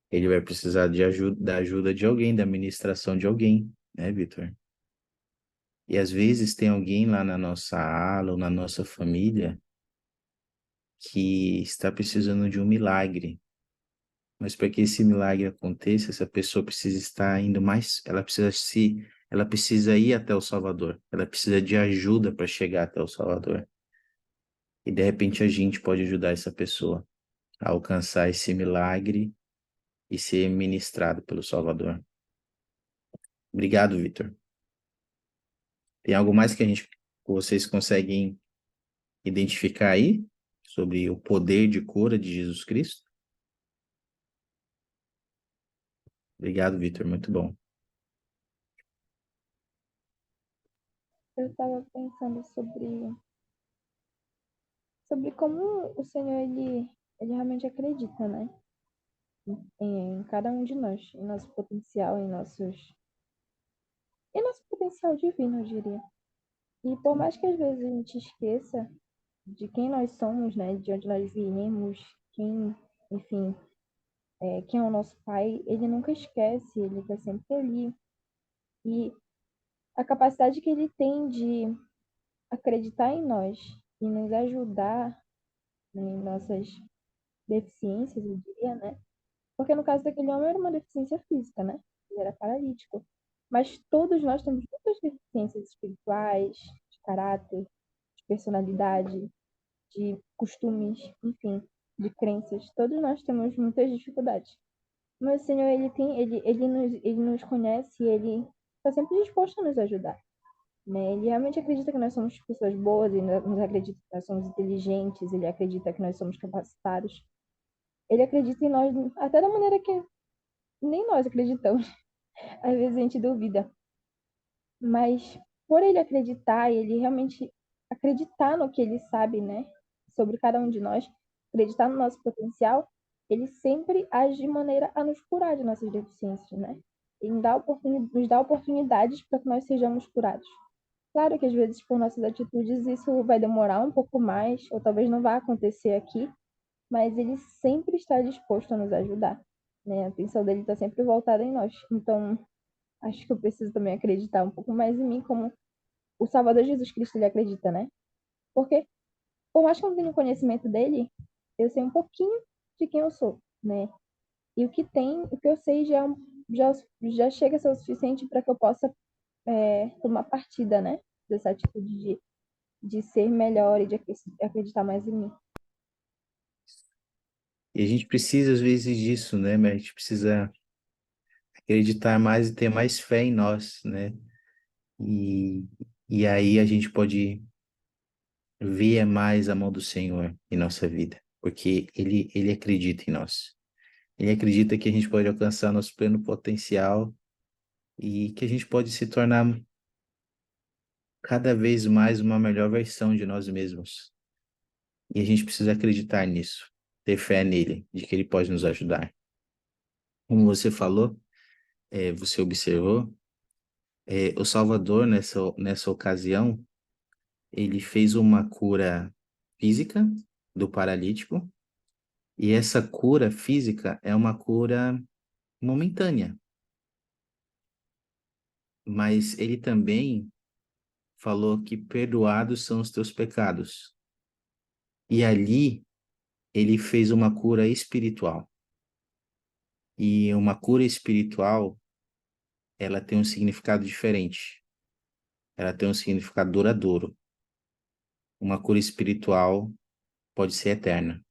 ele vai precisar da ajuda de alguém, da ministração de alguém, né, Vitor? E às vezes tem alguém lá na nossa ala ou na nossa família que está precisando de um milagre. Mas para que esse milagre aconteça, essa pessoa precisa estar indo mais, ela precisa ir até o Salvador. Ela precisa de ajuda para chegar até o Salvador. E de repente a gente pode ajudar essa pessoa a alcançar esse milagre e ser ministrado pelo Salvador. Obrigado, Vitor. Tem algo mais que vocês conseguem identificar aí sobre o poder de cura de Jesus Cristo? Obrigado, Vitor. Muito bom. Eu estava pensando sobre como o Senhor, ele realmente acredita, né? Em cada um de nós, em nosso potencial, em nosso potencial divino, eu diria. E por mais que às vezes a gente esqueça de quem nós somos, né? De onde nós viemos, enfim, quem é o nosso pai, ele nunca esquece, ele está sempre ali. E a capacidade que ele tem de acreditar em nós e nos ajudar, né, em nossas deficiências, eu diria, né? Porque no caso daquele homem era uma deficiência física, né? Ele era paralítico. Mas todos nós temos muitas deficiências espirituais, de caráter, de personalidade, de costumes, enfim, de crenças. Todos nós temos muitas dificuldades. Mas o Senhor, ele nos conhece e ele está sempre disposto a nos ajudar, né? Ele realmente acredita que nós somos pessoas boas, ele nos acredita que nós somos inteligentes, ele acredita que nós somos capacitados. Ele acredita em nós até da maneira que nem nós acreditamos. Às vezes a gente duvida. Mas por ele acreditar, ele realmente acreditar no que ele sabe, né? Sobre cada um de nós, acreditar no nosso potencial, ele sempre age de maneira a nos curar de nossas deficiências, né? E nos dá oportunidades para que nós sejamos curados. Claro que às vezes por nossas atitudes isso vai demorar um pouco mais, ou talvez não vá acontecer aqui, mas ele sempre está disposto a nos ajudar, né? A atenção dele está sempre voltada em nós. Então, acho que eu preciso também acreditar um pouco mais em mim, como o Salvador Jesus Cristo ele acredita, né? Porque, por mais que eu não tenha conhecimento dele, eu sei um pouquinho de quem eu sou, né? E o que eu sei já chega a ser o suficiente para que eu possa tomar partida, né? Dessa atitude de ser melhor e de acreditar mais em mim. E a gente precisa, às vezes, disso, né? Mas a gente precisa acreditar mais e ter mais fé em nós, né? E, e aí a gente pode ver mais a mão do Senhor em nossa vida, porque Ele acredita em nós. Ele acredita que a gente pode alcançar nosso pleno potencial e que a gente pode se tornar cada vez mais uma melhor versão de nós mesmos. E a gente precisa acreditar nisso, ter fé nele, de que ele pode nos ajudar. Como você falou, você observou, o Salvador, nessa ocasião, ele fez uma cura física do paralítico, e essa cura física é uma cura momentânea. Mas ele também falou que perdoados são os teus pecados. E ali ele fez uma cura espiritual. E uma cura espiritual ela tem um significado diferente. Ela tem um significado duradouro. Uma cura espiritual pode ser eterna.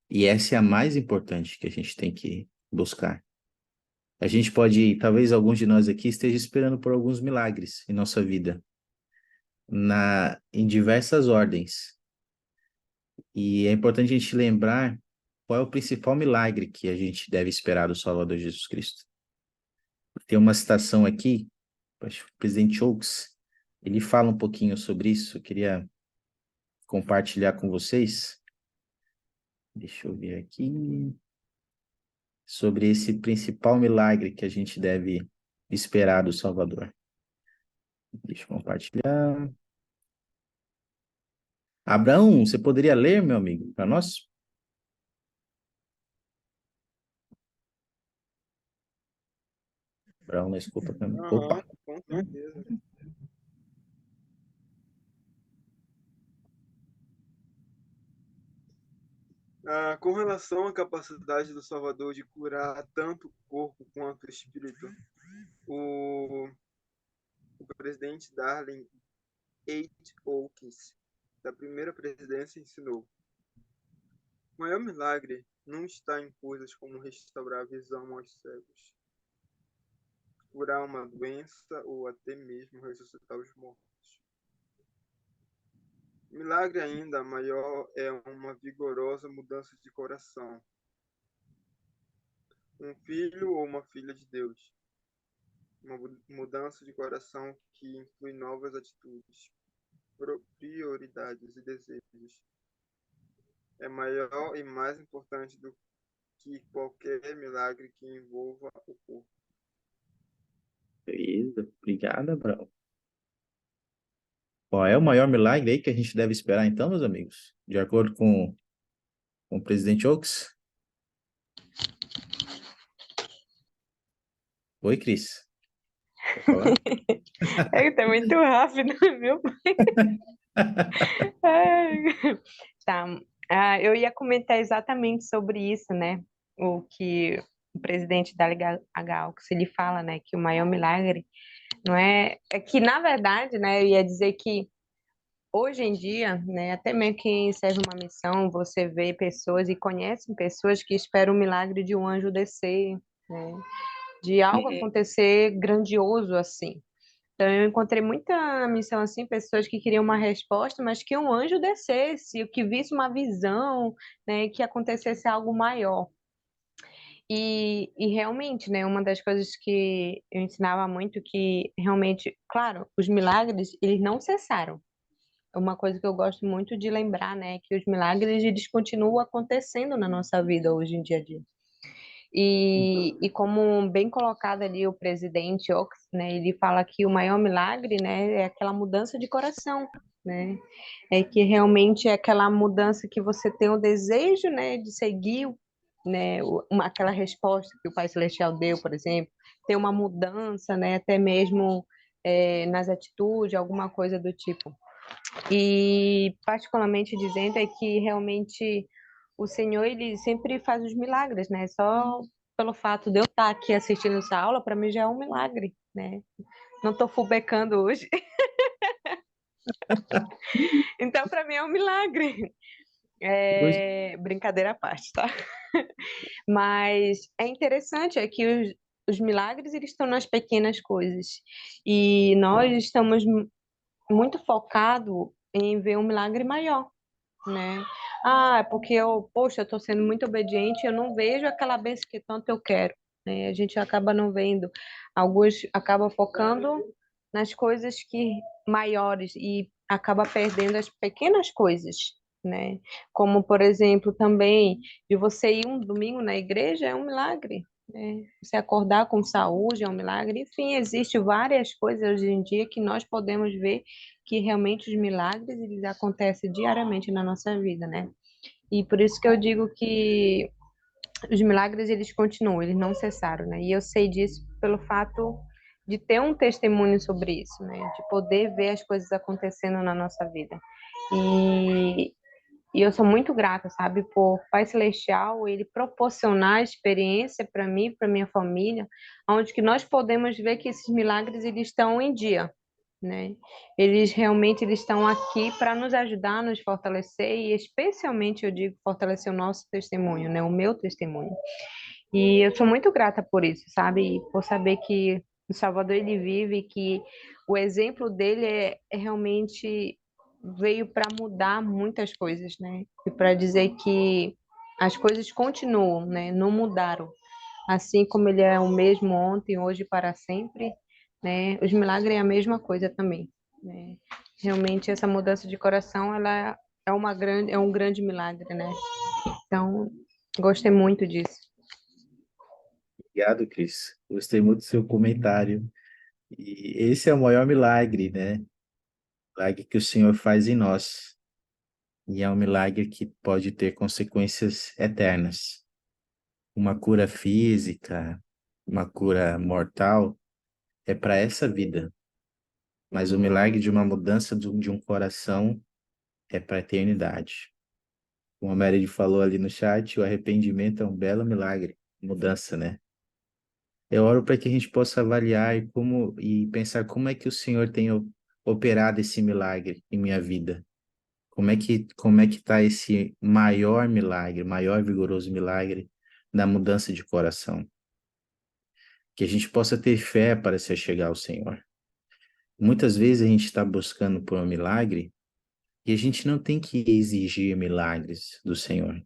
E essa é a mais importante que a gente tem que buscar. A gente pode, talvez alguns de nós aqui esteja esperando por alguns milagres em nossa vida, em diversas ordens. E é importante a gente lembrar qual é o principal milagre que a gente deve esperar do Salvador Jesus Cristo. Tem uma citação aqui, acho que o presidente Oaks, ele fala um pouquinho sobre isso, eu queria compartilhar com vocês. Deixa eu ver aqui. Sobre esse principal milagre que a gente deve esperar do Salvador. Deixa eu compartilhar. Abraão, você poderia ler, meu amigo, para nós? Abraão, não escuta também. Opa! Com certeza. Com relação à capacidade do Salvador de curar tanto o corpo quanto o espírito, o presidente Darling H. Oaks, da primeira presidência, ensinou: o maior milagre não está em coisas como restaurar a visão aos cegos, curar uma doença ou até mesmo ressuscitar os mortos. O milagre ainda maior é uma vigorosa mudança de coração. Um filho ou uma filha de Deus. Uma mudança de coração que inclui novas atitudes, prioridades e desejos. É maior e mais importante do que qualquer milagre que envolva o corpo. Beleza, obrigado, Abraão. Qual é o maior milagre aí que a gente deve esperar então, meus amigos? De acordo com o presidente Oaks? Oi, Cris. Quer falar? Tá muito rápido, viu? Tá. Eu ia comentar exatamente sobre isso, né? O que o presidente da Liga H-Ox, ele fala, né? Que o maior milagre não é que, na verdade, né? Eu ia dizer que hoje em dia, né? Até mesmo quem serve uma missão, você vê pessoas e conhece pessoas que esperam o milagre de um anjo descer, né? De algo acontecer grandioso assim. Então, eu encontrei muita missão assim, pessoas que queriam uma resposta, mas que um anjo descesse, que visse uma visão, né, que acontecesse algo maior. E realmente, né, uma das coisas que eu ensinava muito que realmente, claro, os milagres, eles não cessaram. É uma coisa que eu gosto muito de lembrar, né, que os milagres, eles continuam acontecendo na nossa vida hoje em dia a dia. E como bem colocado ali o presidente Ox, né, ele fala que o maior milagre, né, é aquela mudança de coração, né, é que realmente é aquela mudança que você tem o desejo, né, de seguir, né, aquela resposta que o Pai Celestial deu, por exemplo, ter uma mudança, né, até mesmo nas atitudes, alguma coisa do tipo. E particularmente dizendo é que realmente o Senhor, ele sempre faz os milagres, né? Só pelo fato de eu estar aqui assistindo essa aula, para mim já é um milagre, né? Não estou fubecando hoje. Então, para mim é um milagre. Brincadeira à parte, tá? Mas é interessante é que os milagres, eles estão nas pequenas coisas. E nós estamos muito focados em ver um milagre maior, né? É porque poxa, eu estou sendo muito obediente, eu não vejo aquela bênção que tanto eu quero, né? A gente acaba não vendo, alguns acabam focando nas coisas que maiores e acaba perdendo as pequenas coisas, né? Como, por exemplo, também de você ir um domingo na igreja é um milagre, né? Você acordar com saúde é um milagre. Enfim, existem várias coisas hoje em dia que nós podemos ver que realmente os milagres eles acontecem diariamente na nossa vida, né? E por isso que eu digo que os milagres eles continuam, eles não cessaram, né? E eu sei disso pelo fato de ter um testemunho sobre isso, né? De poder ver as coisas acontecendo na nossa vida. E eu sou muito grata, sabe, por Pai Celestial, ele proporcionar a experiência para mim, para minha família, onde que nós podemos ver que esses milagres eles estão em dia, né? Eles estão aqui para nos ajudar, nos fortalecer e especialmente eu digo fortalecer o nosso testemunho, né? O meu testemunho. E eu sou muito grata por isso, sabe? E por saber que o Salvador ele vive, que o exemplo dele é realmente veio para mudar muitas coisas, né? E para dizer que as coisas continuam, né? Não mudaram. Assim como ele é o mesmo ontem, hoje e para sempre, né? Os milagres é a mesma coisa também, né? Realmente essa mudança de coração, ela é um grande milagre, né? Então, gostei muito disso. Obrigado, Cris. Gostei muito do seu comentário. E esse é o maior milagre, né? Milagre que o Senhor faz em nós. E é um milagre que pode ter consequências eternas. Uma cura física, uma cura mortal, é para essa vida. Mas o milagre de uma mudança de um coração é para a eternidade. Como a Meredith falou ali no chat, o arrependimento é um belo milagre. Mudança, né? Eu oro para que a gente possa avaliar e pensar como é que o Senhor tem operado esse milagre em minha vida. Como é que está esse maior milagre, maior vigoroso milagre da mudança de coração? Que a gente possa ter fé para se achegar ao Senhor. Muitas vezes a gente está buscando por um milagre e a gente não tem que exigir milagres do Senhor,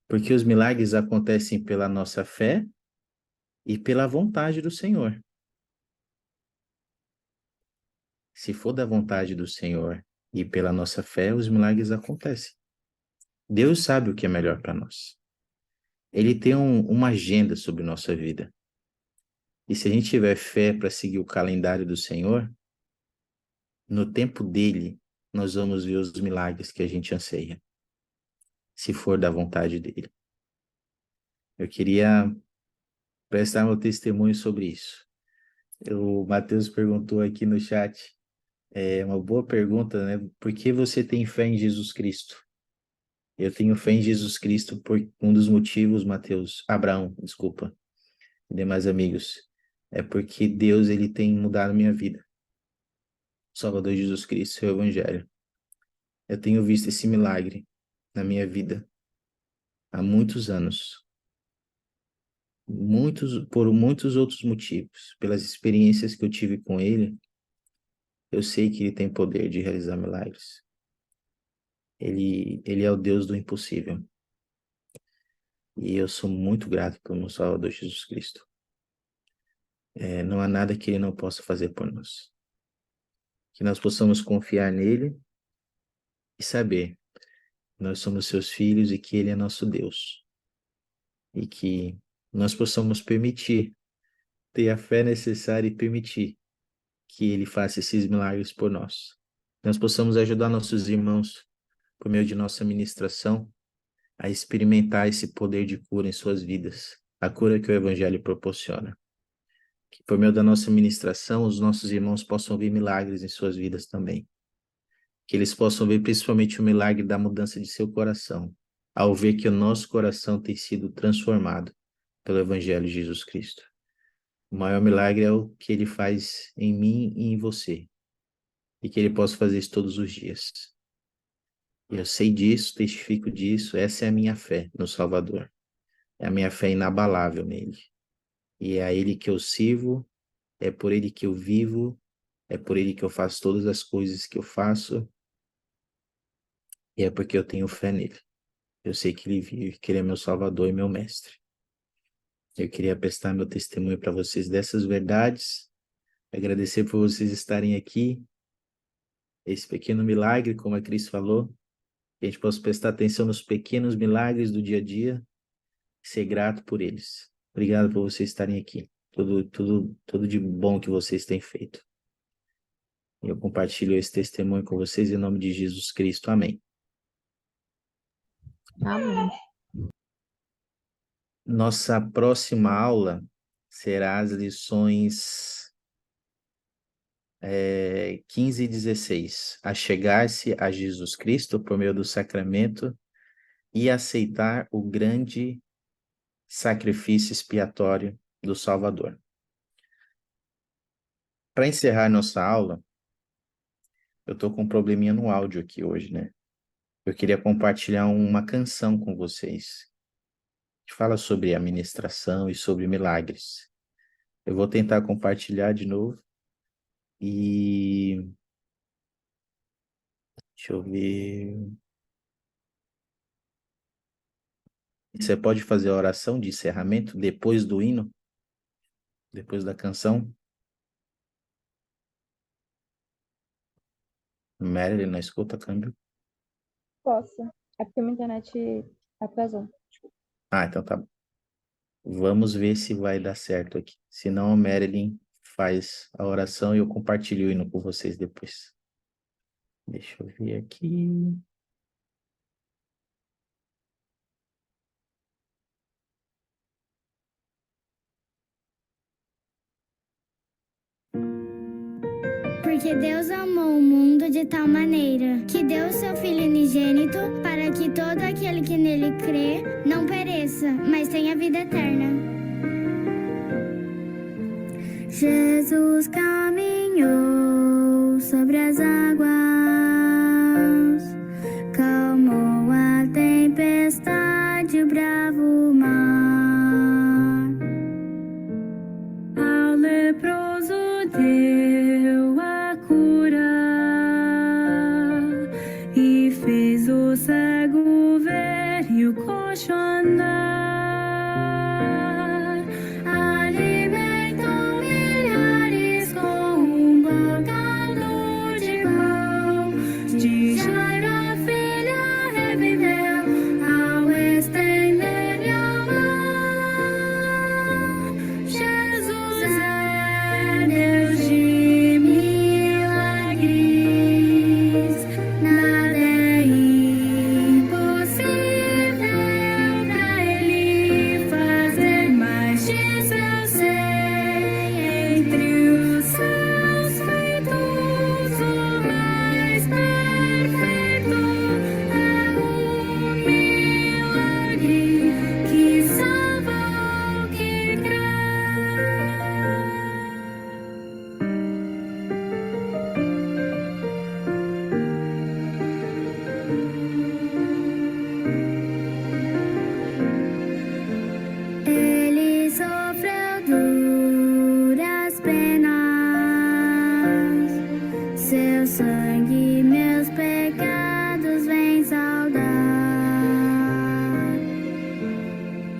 porque os milagres acontecem pela nossa fé e pela vontade do Senhor. Se for da vontade do Senhor e pela nossa fé, os milagres acontecem. Deus sabe o que é melhor para nós. Ele tem uma agenda sobre nossa vida. E se a gente tiver fé para seguir o calendário do Senhor, no tempo dele, nós vamos ver os milagres que a gente anseia, se for da vontade dele. Eu queria prestar meu testemunho sobre isso. O Matheus perguntou aqui no chat, é uma boa pergunta, né? Por que você tem fé em Jesus Cristo? Eu tenho fé em Jesus Cristo por um dos motivos, Abraão, desculpa, e demais amigos, é porque Deus, ele tem mudado minha vida. O Salvador Jesus Cristo, seu Evangelho. Eu tenho visto esse milagre na minha vida há muitos anos. Por muitos outros motivos. Pelas experiências que eu tive com ele, eu sei que ele tem poder de realizar milagres. Ele é o Deus do impossível. E eu sou muito grato pelo meu Salvador Jesus Cristo. Não há nada que ele não possa fazer por nós. Que nós possamos confiar nele e saber que nós somos seus filhos e que ele é nosso Deus. E que nós possamos ter a fé necessária e permitir que ele faça esses milagres por nós. Nós possamos ajudar nossos irmãos, por meio de nossa ministração, a experimentar esse poder de cura em suas vidas, a cura que o Evangelho proporciona. Que por meio da nossa ministração, os nossos irmãos possam ver milagres em suas vidas também. Que eles possam ver principalmente o milagre da mudança de seu coração, ao ver que o nosso coração tem sido transformado pelo Evangelho de Jesus Cristo. O maior milagre é o que ele faz em mim e em você, e que ele possa fazer isso todos os dias. Eu sei disso, testifico disso, essa é a minha fé no Salvador. É a minha fé inabalável nele. E é a ele que eu sirvo, é por ele que eu vivo, é por ele que eu faço todas as coisas que eu faço, e é porque eu tenho fé nele. Eu sei que ele vive, que ele é meu Salvador e meu Mestre. Eu queria prestar meu testemunho para vocês dessas verdades, agradecer por vocês estarem aqui, esse pequeno milagre, como a Cris falou, que a gente possa prestar atenção nos pequenos milagres do dia a dia, ser grato por eles. Obrigado por vocês estarem aqui. Tudo de bom que vocês têm feito. Eu compartilho esse testemunho com vocês em nome de Jesus Cristo. Amém. Amém. Nossa próxima aula será as lições 15 e 16. A chegar-se a Jesus Cristo por meio do sacramento e aceitar o grande sacrifício expiatório do Salvador. Para encerrar nossa aula, eu estou com um probleminha no áudio aqui hoje, né? Eu queria compartilhar uma canção com vocês, que fala sobre a ministração e sobre milagres. Eu vou tentar compartilhar de novo e... Deixa eu ver... Você pode fazer a oração de encerramento depois do hino? Depois da canção? Marilyn, não escuta, câmbio? Posso. É porque minha internet atrasou. Ah, então tá bom. Vamos ver se vai dar certo aqui. Se não, a Marilyn faz a oração e eu compartilho o hino com vocês depois. Deixa eu ver aqui. Porque Deus amou o mundo de tal maneira que deu o seu Filho unigênito para que todo aquele que nele crê não pereça, mas tenha vida eterna. Jesus caminhou sobre as águas, calmou a tempestade, o bravo mar. Ao leproso deu a cura e fez o cego ver e o coxo andar. Alimentou milhares com um bocado de pão. De Jairo a filha reviveu ao estender-lhe a mão. Jesus é Deus de milagres, nada é impossível pra Ele fazer, mas disso eu sei. Entre os seus feitos, o mais perfeito é um milagre que salva o que crê. Ele sofreu duras penas, seu sangue meus pecados vem saldar.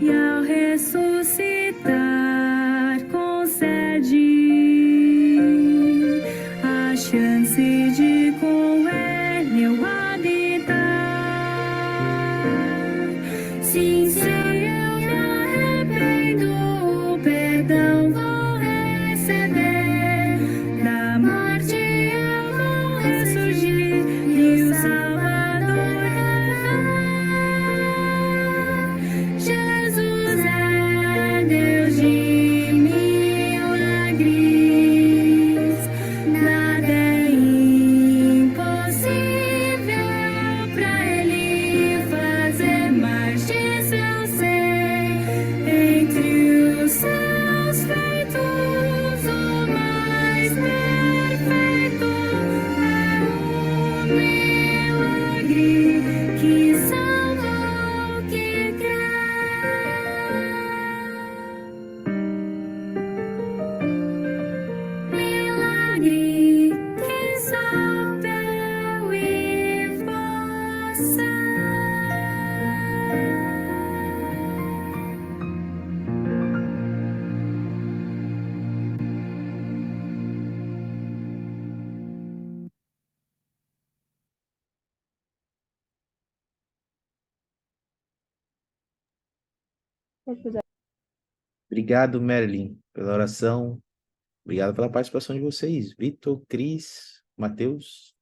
E ao ressuscitar concede a chance de com ele eu habitar. Sim, se eu me arrependo, o perdão vou receber. Da morte eu vou ressurgir e o Salvador revelar. Jesus é Deus de milagres, nada é impossível pra Ele fazer, mas disso eu sei. Entre os seus feitos, o mais perfeito é um milagre que salva o que crê. Milagre que salva eu e você. Pode fazer. Obrigado, Marilyn, pela oração. Obrigado pela participação de vocês. Vitor, Cris, Matheus.